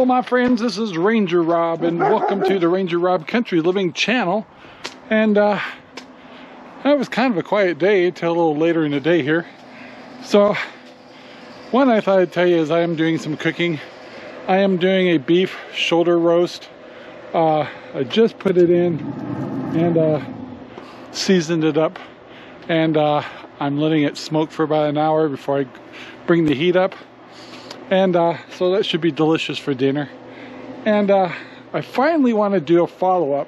Hello my friends, this is Ranger Rob and welcome to the Ranger Rob Country Living channel. And it was kind of a quiet day until a little later in the day here. So one I thought I'd tell you is I am doing some cooking. I am doing a beef shoulder roast. I just put it in and seasoned it up, and I'm letting it smoke for about an hour before I bring the heat up. And so that should be delicious for dinner. And I finally want to do a follow-up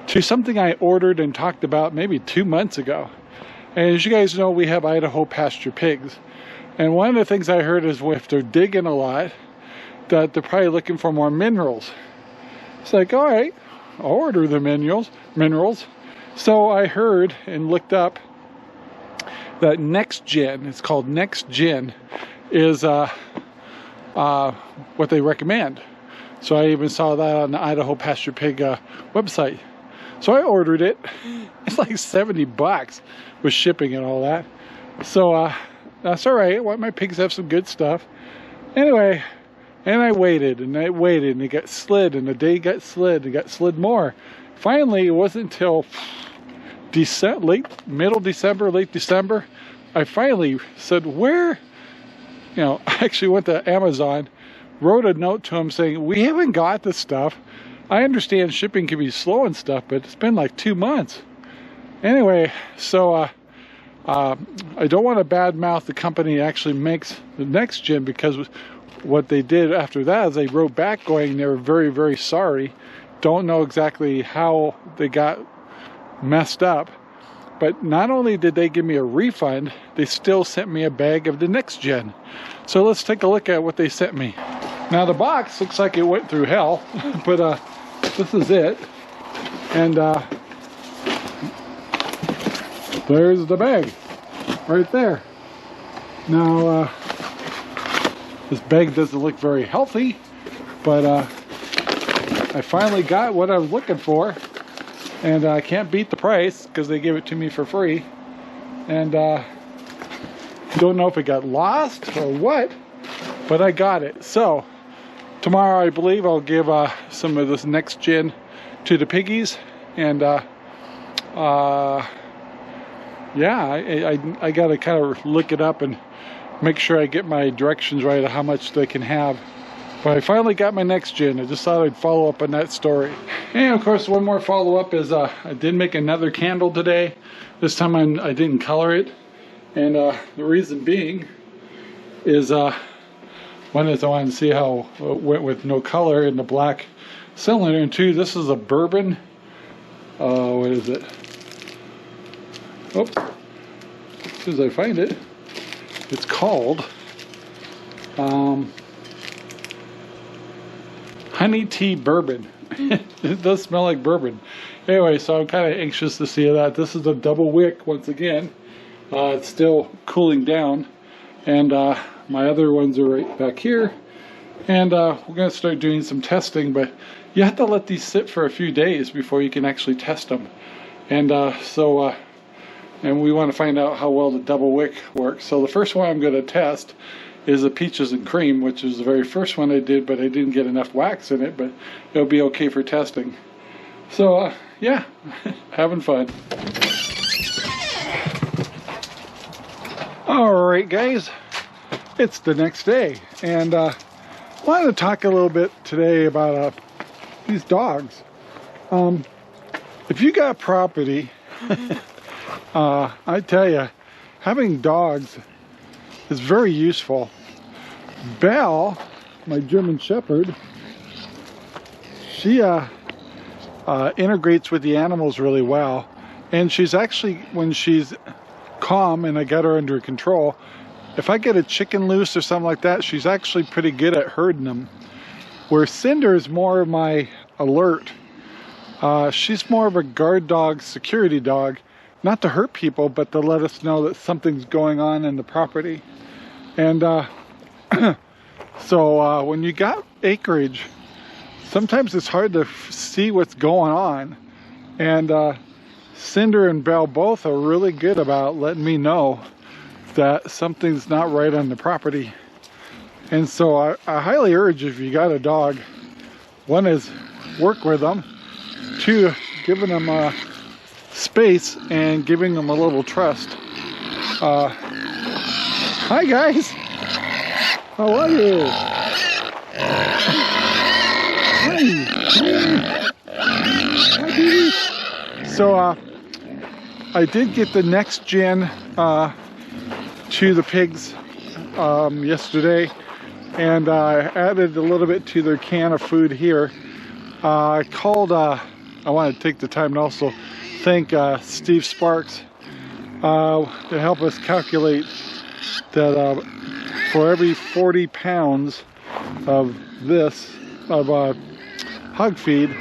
to something I ordered and talked about maybe 2 months ago. And as you guys know, we have Idaho pasture pigs. And one of the things I heard is if they're digging a lot, that they're probably looking for more minerals. It's like, all right, I'll order the minerals. So I heard and looked up that NexGen, it's called NexGen, is what they recommend. So I even saw that on the Idaho Pasture Pig website. So I ordered it. It's like 70 bucks with shipping and all that. So that's all right. I want my pigs to have some good stuff. Anyway, and I waited and I waited and it got slid and the day got slid and got slid more. Finally, it wasn't until middle December, late December, I finally said, where? You know, I actually went to Amazon, wrote a note to them saying, we haven't got this stuff. I understand shipping can be slow and stuff, but it's been like 2 months. Anyway, so I don't want to badmouth the company that actually makes the NexGen, because what they did after that is they wrote back going they were very, very sorry. Don't know exactly how they got messed up. But not only did they give me a refund, they still sent me a bag of the NexGen. So let's take a look at what they sent me. Now the box looks like it went through hell, but this is it. And there's the bag, right there. Now this bag doesn't look very healthy, but I finally got what I was looking for. And I can't beat the price because they gave it to me for free. And don't know if it got lost or what, but I got it. So tomorrow I believe I'll give some of this NexGen to the piggies. And yeah, I got to kind of look it up and make sure I get my directions right of how much they can have. But I finally got my NexGen. I just thought I'd follow up on that story. And of course, one more follow-up is I did make another candle today. This time I didn't color it. And the reason being is one is I wanted to see how it went with no color in the black cylinder. And two, this is a bourbon. What is it? Oops. As soon as I find it, it's called honey tea bourbon. It does smell like bourbon. Anyway, so I'm kind of anxious to see that. This is a double wick once again. It's still cooling down, and my other ones are right back here. And we're going to start doing some testing, but you have to let these sit for a few days before you can actually test them. And and we want to find out how well the double wick works. So the first one I'm going to test is the peaches and cream, which is the very first one I did, but I didn't get enough wax in it, but it'll be okay for testing. So yeah, having fun. Alright guys, it's the next day, and I wanted to talk a little bit today about these dogs. If you got property, I tell you, having dogs is very useful. Belle, my German Shepherd, she integrates with the animals really well, and she's actually, when she's calm and I got her under control, if I get a chicken loose or something like that, she's actually pretty good at herding them. Where Cinder is more of my alert. She's more of a guard dog, security dog, not to hurt people, but to let us know that something's going on in the property. And so when you got acreage, sometimes it's hard to see what's going on. And Cinder and Belle both are really good about letting me know that something's not right on the property. And so I highly urge, if you got a dog, one is work with them, two, giving them space and giving them a little trust. Hi guys, how are you? Hi baby. So I did get the NexGen to the pigs yesterday, and I added a little bit to their can of food here. I called, I want to take the time to also thank Steve Sparks to help us calculate that for every 40 pounds of this, of hog feed,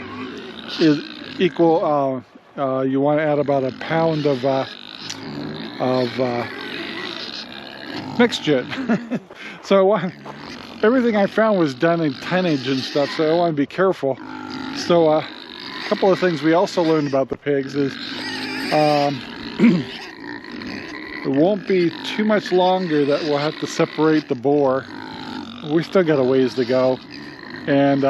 is equal, you want to add about a pound of NexGen. So everything I found was done in tonnage and stuff, so I want to be careful. So a couple of things we also learned about the pigs is it won't be too much longer that we'll have to separate the boar. We still got a ways to go. And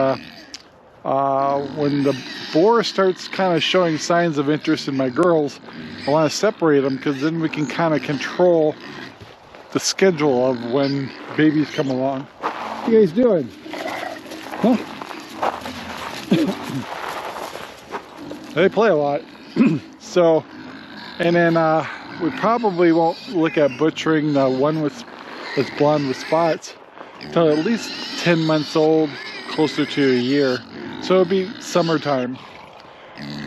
when the boar starts kind of showing signs of interest in my girls, I want to separate them, because then we can kind of control the schedule of when babies come along. What you guys doing? Huh? They play a lot. So, and then we probably won't look at butchering the one that's blonde with spots until at least 10 months old, closer to a year. So it'll be summertime.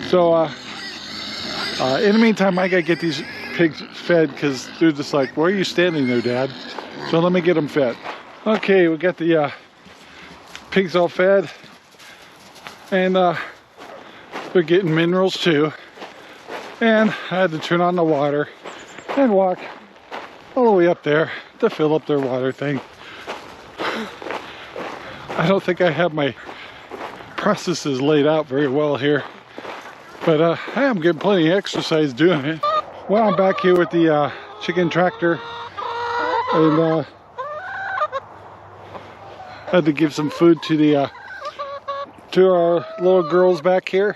So in the meantime, I gotta get these pigs fed, because they're just like, why are you standing there, Dad? So let me get them fed. Okay, we got the pigs all fed, and they're getting minerals too. And I had to turn on the water and walk all the way up there to fill up their water thing. I don't think I have my processes laid out very well here, but I am getting plenty of exercise doing it. Well, I'm back here with the chicken tractor, and had to give some food to the to our little girls back here.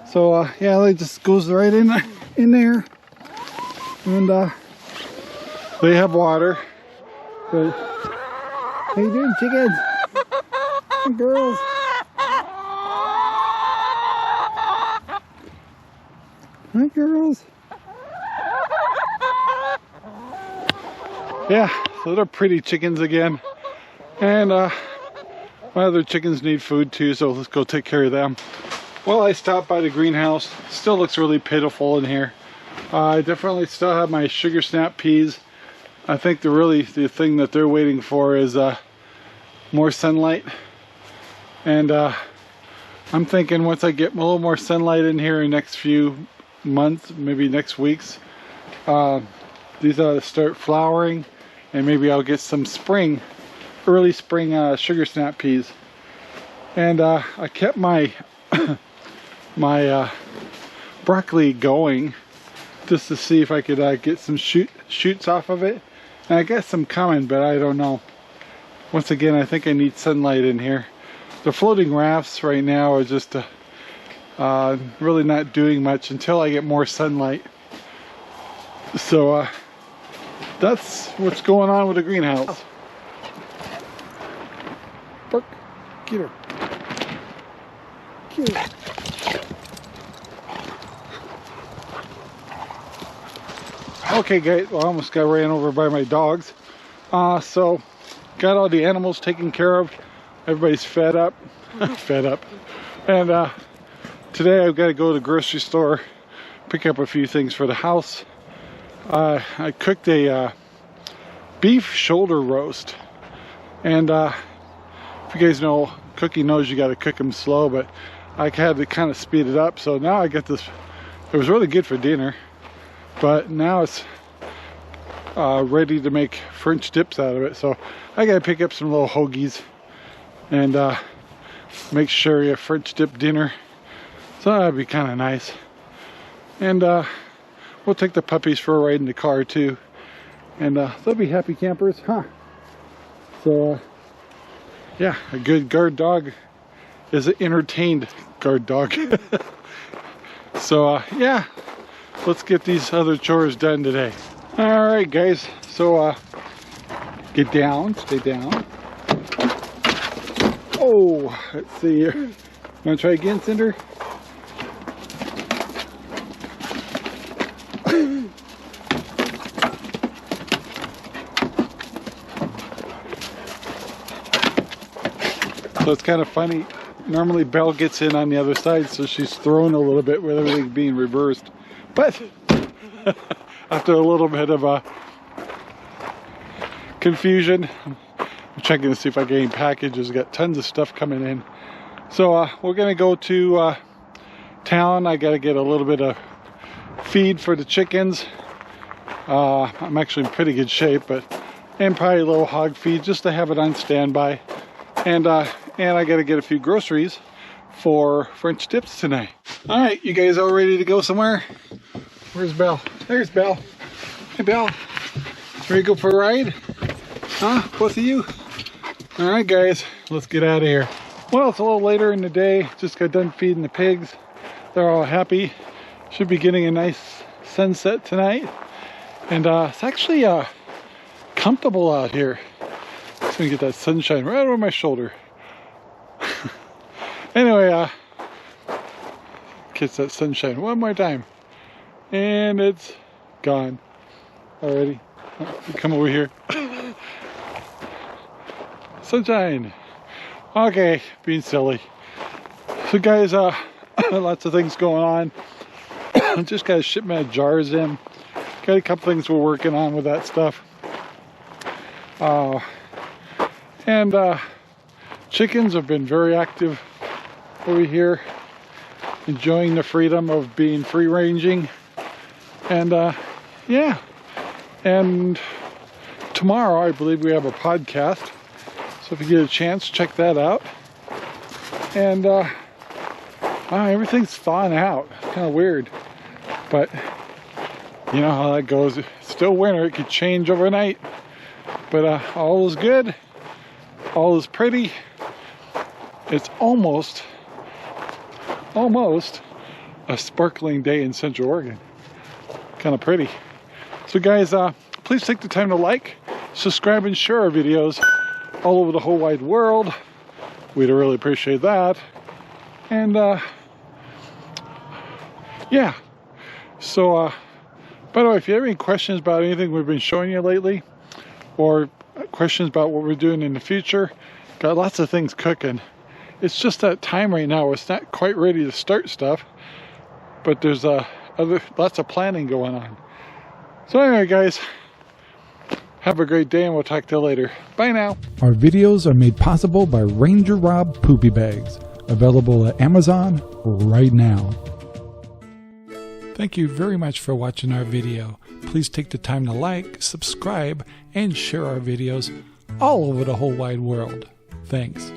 So yeah, it just goes right in there, and they have water. But how you doing, chickens? Hey, girls. Hi, girls. Yeah, so they're pretty chickens again, and my other chickens need food too, so let's go take care of them. Well, I stopped by the greenhouse. Still looks really pitiful in here. I definitely still have my sugar snap peas. I think the thing that they're waiting for is more sunlight, and I'm thinking once I get a little more sunlight in here in the next few months, maybe next weeks, these ought to start flowering, and maybe I'll get some early spring sugar snap peas. And I kept my my broccoli going just to see if I could get some shoots off of it, and I got some coming, but I don't know. Once again, I think I need sunlight in here. The floating rafts right now are just really not doing much until I get more sunlight. So that's what's going on with the greenhouse. Bark. Get her. Get her. Okay guys, well, I almost got ran over by my dogs. So got all the animals taken care of. Everybody's fed up. Fed up. And today I've got to go to the grocery store, pick up a few things for the house. I cooked a beef shoulder roast, and if you guys know, cooking knows you got to cook them slow, but I had to kind of speed it up. So now I got this. It was really good for dinner, but now it's ready to make French dips out of it. So I got to pick up some little hoagies and make sure you have French dip dinner. So that'd be kind of nice. And we'll take the puppies for a ride in the car too, and they'll be happy campers, huh? So yeah, a good guard dog is an entertained guard dog. So yeah, let's get these other chores done today. All right, guys. So get down, stay down. Oh, let's see here. Want to try again, Cinder? So it's kind of funny. Normally Belle gets in on the other side, so she's thrown a little bit with everything being reversed. But after a little bit of confusion, I'm checking to see if I get any packages. Got tons of stuff coming in. So we're gonna go to town. I gotta get a little bit of feed for the chickens. I'm actually in pretty good shape, and probably a little hog feed just to have it on standby. And I gotta get a few groceries for French tips tonight. All right, you guys all ready to go somewhere? Where's Belle? There's Belle. Hey, Belle. Ready to go for a ride? Huh? Both of you? All right, guys, let's get out of here. Well, it's a little later in the day. Just got done feeding the pigs. They're all happy. Should be getting a nice sunset tonight. And it's actually comfortable out here. Just gonna get that sunshine right over my shoulder. Anyway, catch that sunshine one more time. And it's gone already. Come over here. Sunshine. Okay, being silly. So guys, lots of things going on. Just got a shipment of jars in. Got a couple things we're working on with that stuff. And chickens have been very active over here, enjoying the freedom of being free ranging. And yeah, and tomorrow I believe we have a podcast, so if you get a chance, check that out. And wow, everything's thawing out. It's kind of weird, but you know how that goes. It's still winter, it could change overnight, but all is good, all is pretty. It's almost a sparkling day in Central Oregon. Kind of pretty. So guys, please take the time to like, subscribe, and share our videos all over the whole wide world. We'd really appreciate that. And yeah, so by the way, if you have any questions about anything we've been showing you lately, or questions about what we're doing in the future, got lots of things cooking. It's just that time right now. It's not quite ready to start stuff, but there's lots of planning going on. So anyway, guys, have a great day, and we'll talk to you later. Bye now. Our videos are made possible by Ranger Rob Poopy Bags, available at Amazon right now. Thank you very much for watching our video. Please take the time to like, subscribe, and share our videos all over the whole wide world. Thanks.